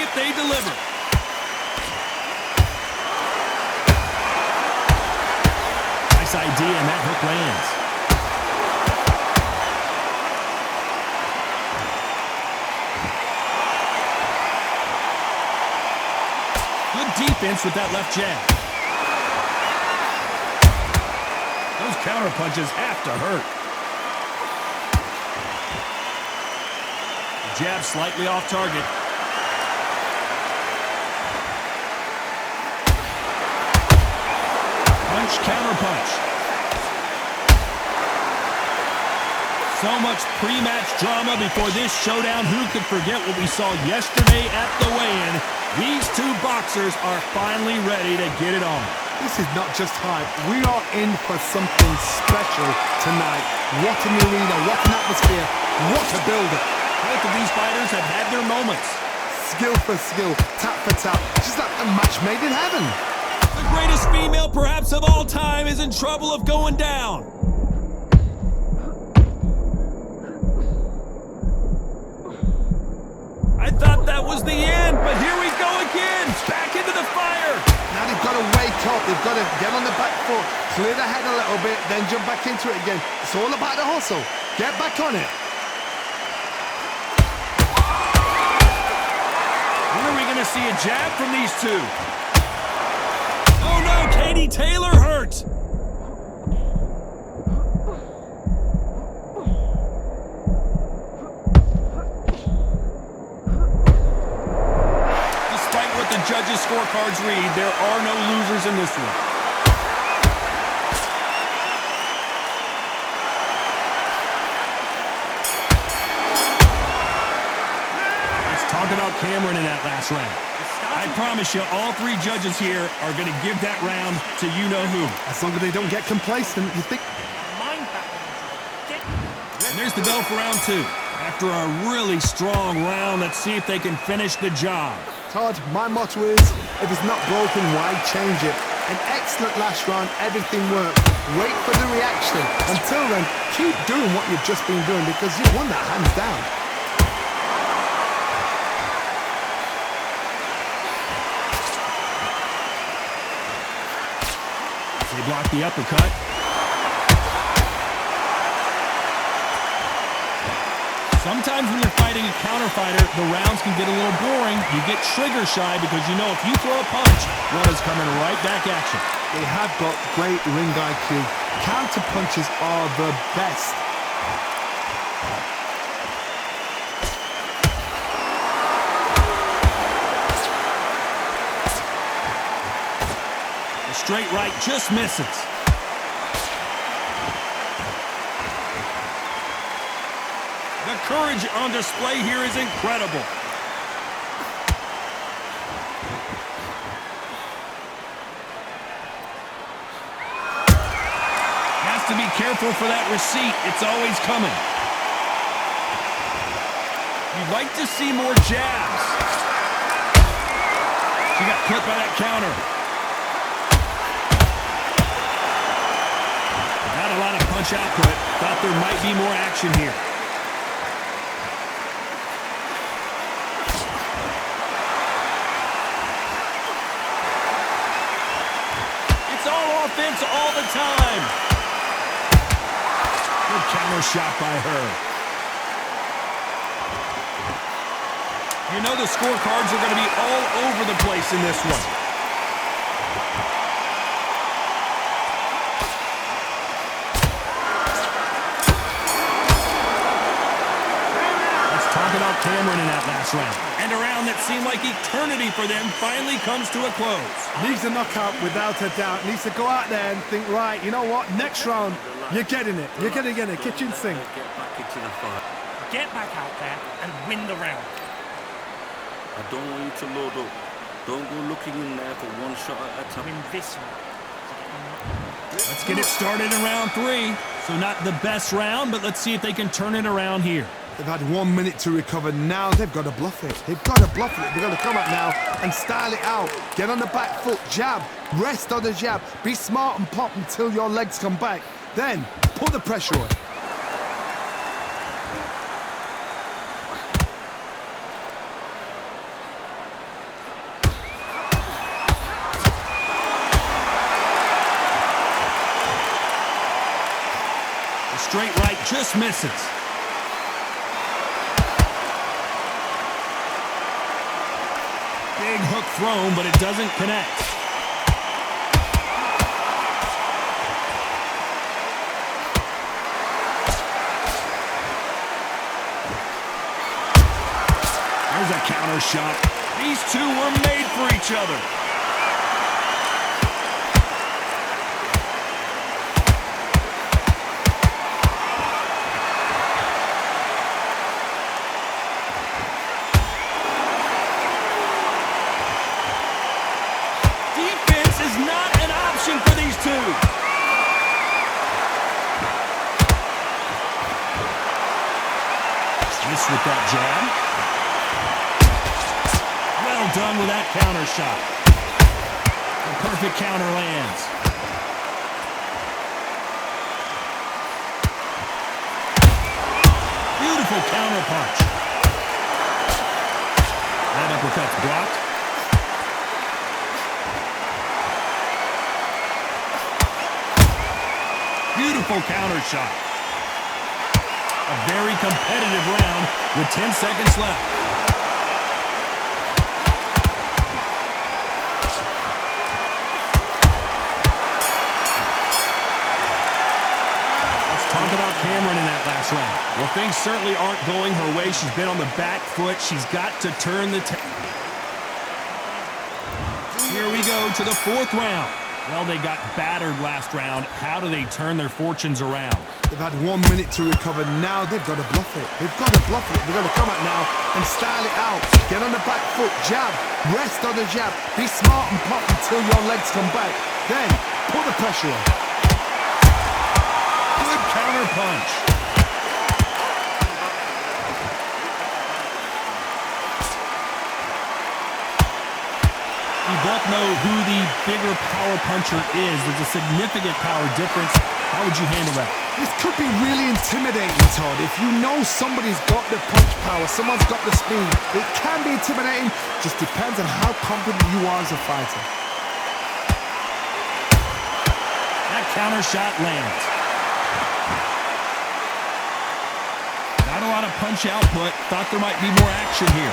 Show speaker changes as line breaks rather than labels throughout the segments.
if they deliver. Nice idea, and that hook lands. Good defense with that left jab. Those counter punches have to hurt. Jab slightly off target. Punch, counter punch. So much pre-match drama before this showdown. Who could forget what we saw yesterday at the weigh-in? These two boxers are finally ready to get it on.
This is not just hype. We are in for something special tonight. What an arena, what an atmosphere, what a build-up.
Both of these fighters have had their moments.
Skill for skill, tap for tap, just like a match made in heaven.
The greatest female perhaps of all time is in trouble of going down. I thought that was the end, but here we go again. Back into the fire.
Now they've got to wake up, they've got to get on the back foot, clear the head a little bit, then jump back into it again. It's all about the hustle. Get back on it.
When are we going to see a jab from these two? Oh no, Katie Taylor hurt. Despite what the judges' scorecards read, there are no losers in this one. Talk about Cameron in that last round. I promise you, all three judges here are going to give that round to you-know-who.
As long as they don't get complacent, you think...
And there's the bell for round two. After a really strong round, let's see if they can finish the job.
Todd, my motto is, if it's not broken, why change it? An excellent last round, everything worked. Wait for the reaction. Until then, keep doing what you've just been doing because you won that hands down.
They block the uppercut. Sometimes when you're fighting a counter fighter, the rounds can get a little boring. You get trigger shy because you know if you throw a punch, one is coming right back at you.
They have got great ring IQ. Counter punches are the best.
Straight right just misses. The courage on display here is incredible. Has to be careful for that receipt. It's always coming. You'd like to see more jabs. She got clipped by that counter. Not a lot of punch output. Thought there might be more action here. It's all offense all the time. Good counter shot by her. You know the scorecards are going to be all over the place in this one. About Cameron in that last round. And a round that seemed like eternity for them finally comes to a close.
Needs a knockout without a doubt. Needs to go out there and think, right, you know what, next round, you're getting it. You're going to get it. Kitchen sink.
Get back into the fight.
Get back out there and win the round.
I don't want you to load up. Don't go looking in there for one shot at a time.
Win this one.
Let's get it started in round three. So not the best round, but let's see if they can turn it around here.
They've had 1 minute to recover. Now they've got to bluff it. They've got to bluff it. They've got to come up now and style it out. Get on the back foot, jab, rest on the jab. Be smart and pop until your legs come back. Then put the pressure on.
straight right, just misses. Big hook thrown, but it doesn't connect. There's a counter shot. These two were made for each other. Defense is not an option for these two. Miss with that jab. Well done with that counter shot. The perfect counter lands. Beautiful counter punch. That uppercut's blocked. Beautiful counter shot. A very competitive round with 10 seconds left. Talk about Cameron in that last round. Well, things certainly aren't going her way. She's been on the back foot. She's got to turn the Here we go to the fourth round. Well, they got battered last round. How do they turn their fortunes around?
They've had 1 minute to recover. Now they've got to bluff it. They've got to bluff it. They've got to come out now and style it out. Get on the back foot, jab, rest on the jab. Be smart and pop until your legs come back. Then put the pressure on.
Good counter punch. We both know who the bigger power puncher is. There's a significant power difference. How would you handle that?
This could be really intimidating, Todd. If you know somebody's got the punch power, someone's got the speed, it can be intimidating. Just depends on how confident you are as a fighter.
That counter shot lands. Not a lot of punch output. Thought there might be more action here.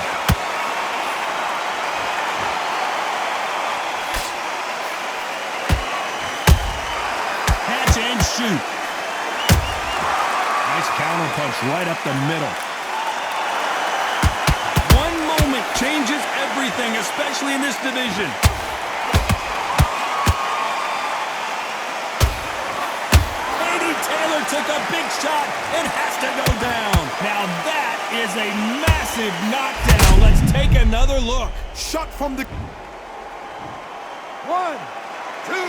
Catch and shoot. Nice counter punch right up the middle. One moment changes everything, especially in this division. Taylor took a big shot and has to go down. Now that is a massive knockdown. Let's take another look.
Shot from the... 1, 2, 3, 4, 5.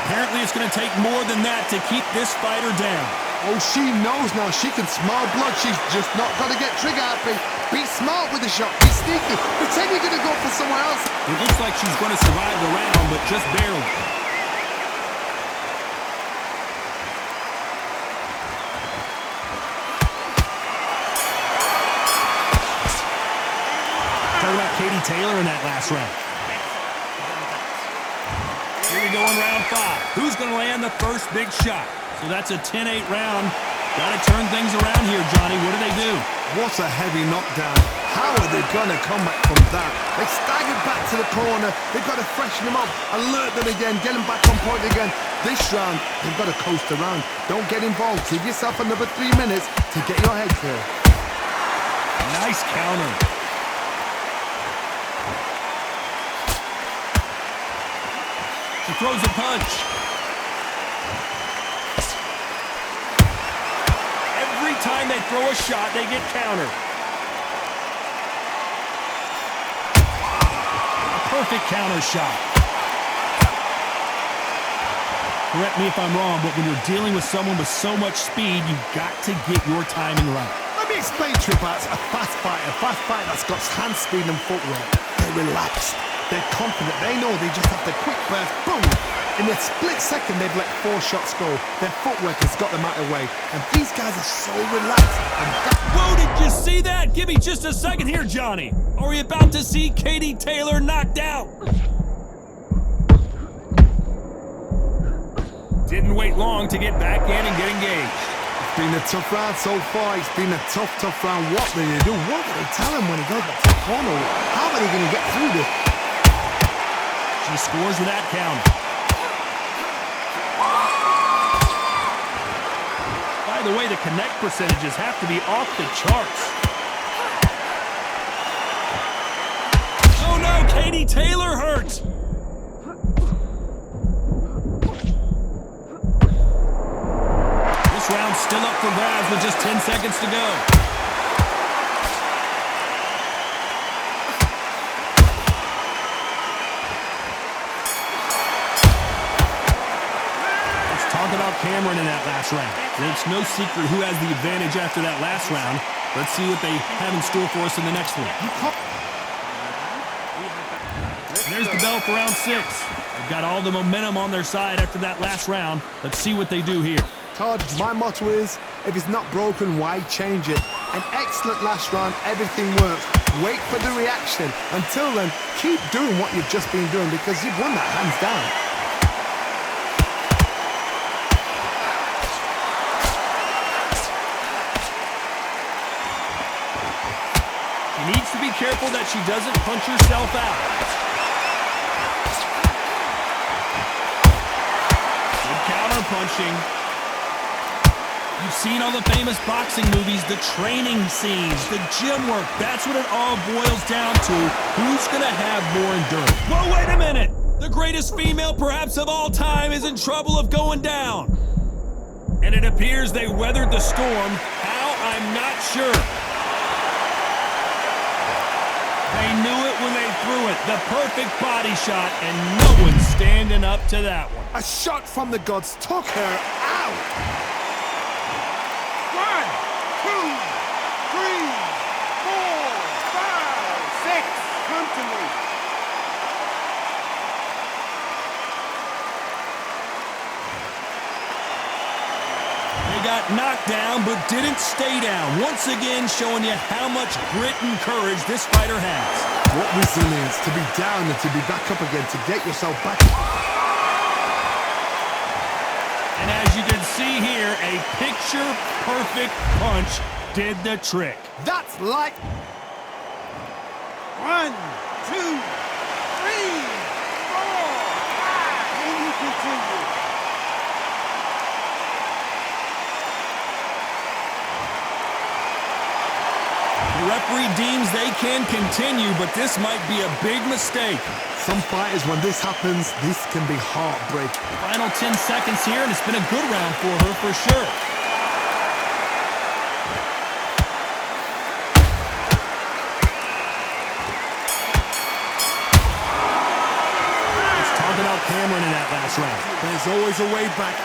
Apparently it's going to take more than that to keep this fighter down.
Oh, she knows now. She can smell blood. She's just not got to get trigger happy. Be smart with the shot. Be sneaky. Pretend you're going to go for someone else.
It looks like she's going to survive the round, but just barely. Talk about Katie Taylor in that last round. Here we go in round 5. Who's going to land the first big shot? So that's a 10-8 round. Got to turn things around here, Johnny. What do they do?
What a heavy knockdown. How are they going to come back from that? They staggered back to the corner. They've got to freshen them up, alert them again, get them back on point again. This round, they've got to coast around. Don't get involved. Give yourself another 3 minutes to get your head clear.
Nice counter. She throws a punch. Every time they throw a shot, they get countered. A perfect counter shot. Correct me if I'm wrong, but when you're dealing with someone with so much speed, you've got to get your timing right.
Let me explain, Tripas. A fast fighter that's got hand speed and footwork. They're relaxed. They're confident. They know they just have to quick burst, boom, In a split second, they've let 4 shots go. Their footwork has got them out of the way. And these guys are so relaxed. And
Whoa, did you see that? Give me just a second here, Johnny. Are we about to see Katie Taylor knocked out? Didn't wait long to get back in and get engaged.
It's been a tough round so far. It's been a tough round. What do they do? What do they tell him when he goes back to the corner? How are they going to get through this?
She scores with that counter. By the way, the connect percentages have to be off the charts. Oh no, Katie Taylor hurt. This round's still up for grabs with just 10 seconds to go. Talk about Cameron in that last round. It's no secret who has the advantage after that last round. Let's see what they have in store for us in the next one. There's the bell for round 6. They've got all the momentum on their side after that last round. Let's see what they do here.
Todd, my motto is, if it's not broken, why change it? An excellent last round, everything works. Wait for the reaction. Until then, keep doing what you've just been doing because you've won that hands down.
She needs to be careful that she doesn't punch herself out. Good counter punching. You've seen all the famous boxing movies, the training scenes, the gym work. That's what it all boils down to. Who's going to have more endurance? Whoa, wait a minute. The greatest female perhaps of all time is in trouble of going down. And it appears they weathered the storm. How? I'm not sure. They knew it when they threw it. The perfect body shot, and no one's standing up to that one.
A shot from the gods took her out.
1, 2, 3, 4, 5, 6. Come to me.
They got knocked down, but didn't stay down. Once again, showing you how much grit and courage this fighter has.
What resilience to be down and to be back up again, to get yourself back.
And as you can see here, a picture-perfect punch did the trick.
That's like
1, 2, 3, 4, 5. Then you continue.
The referee deems they can continue, but this might be a big mistake.
some fighters, when this happens, this can be heartbreaking.
Final 10 seconds here, and it's been a good round for her for sure. Let's talk about Cameron in that last round.
There's always a way back.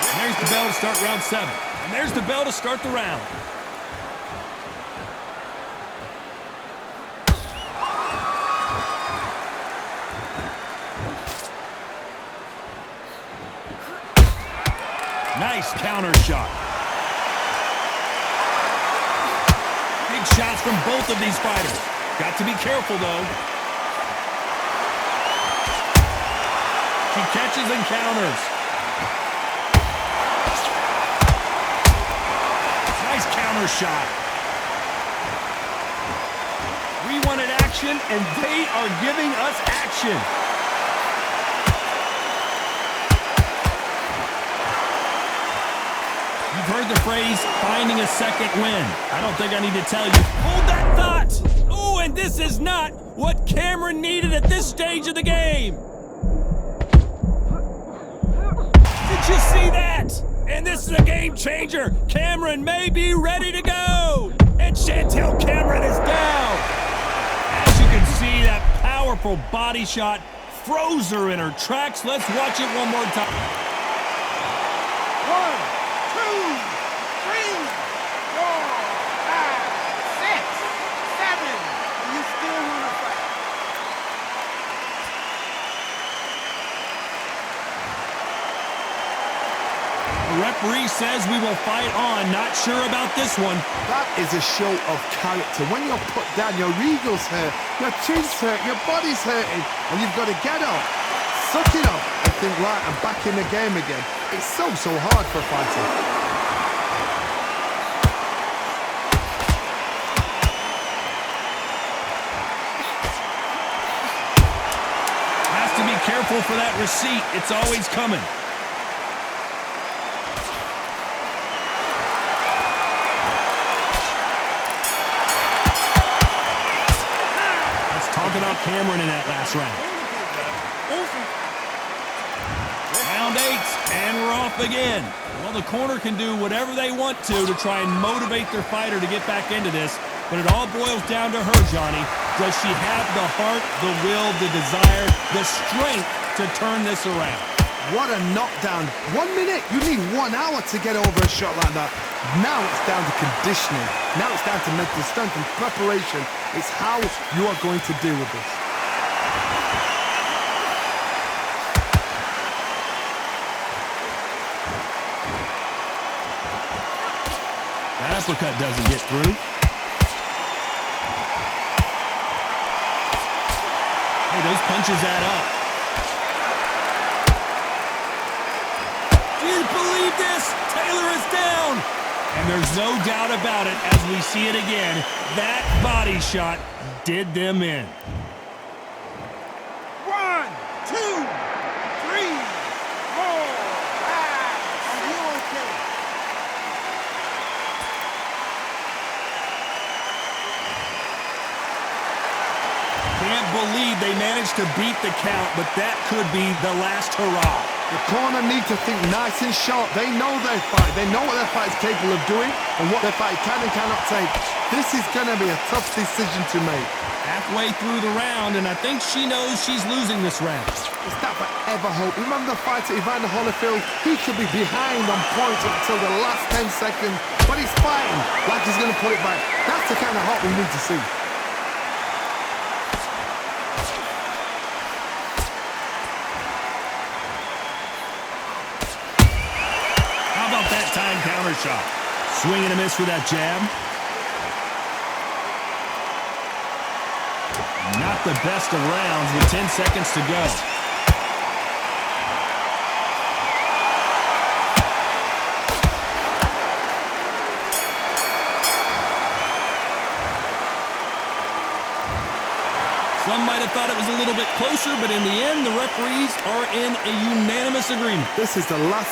And there's the bell to start round 7. And there's the bell to start the round. Nice counter shot. Big shots from both of these fighters. Got to be careful, though. She catches and counters. Nice counter shot. We wanted action, and they are giving us action. You've heard the phrase, finding a second win. I don't think I need to tell you. Hold that thought! Oh, and this is not what Cameron needed at this stage of the game. Did you see that? And this is a game changer. Cameron may be ready to go. And Chantel Cameron is down. As you can see, that powerful body shot froze her in her tracks. Let's watch it one more time.
1, 2, 3, 4, 5, 6, 7. You still want to fight?
The referee says we will fight on. Not sure about this one.
That is a show of character. When you're put down, your eagle's hurt, your chin's hurt, your body's hurting, and you've got to get up, suck it up, and think, right, I'm back in the game again. It's so hard for a fighter.
Has to be careful for that receipt. It's always coming. Talk about Cameron in that last round. Round 8, and we're off again. Well, the corner can do whatever they want to try and motivate their fighter to get back into this, but it all boils down to her, Johnny. Does she have the heart, the will, the desire, the strength to turn this around?
What a knockdown. 1 minute. You need 1 hour to get over a shot like that. Now it's down to conditioning. Now it's down to mental strength and preparation. It's how you are going to deal with this.
That uppercut doesn't get through. Hey, those punches add up. Do you believe this? Taylor is down. And there's no doubt about it as we see it again. That body shot did them in.
1, 2, 3, 4, 5. Are you okay?
Can't believe they managed to beat the count, but that could be the last hurrah.
The corner need to think nice and sharp. They know their fight. They know what their fight is capable of doing and what their fight can and cannot take. This is going to be a tough decision to make.
Halfway through the round, and I think she knows she's losing this round.
Is that forever hope? Remember the fighter Evander Holyfield? He could be behind on points until the last 10 seconds, but he's fighting like he's going to put it back. That's the kind of hope we need to see.
That time counter shot. Swing and a miss with that jab. Not the best of rounds with 10 seconds to go. Some might have thought it was a little bit closer, but in the end, the referees are in a unanimous agreement.
This is the last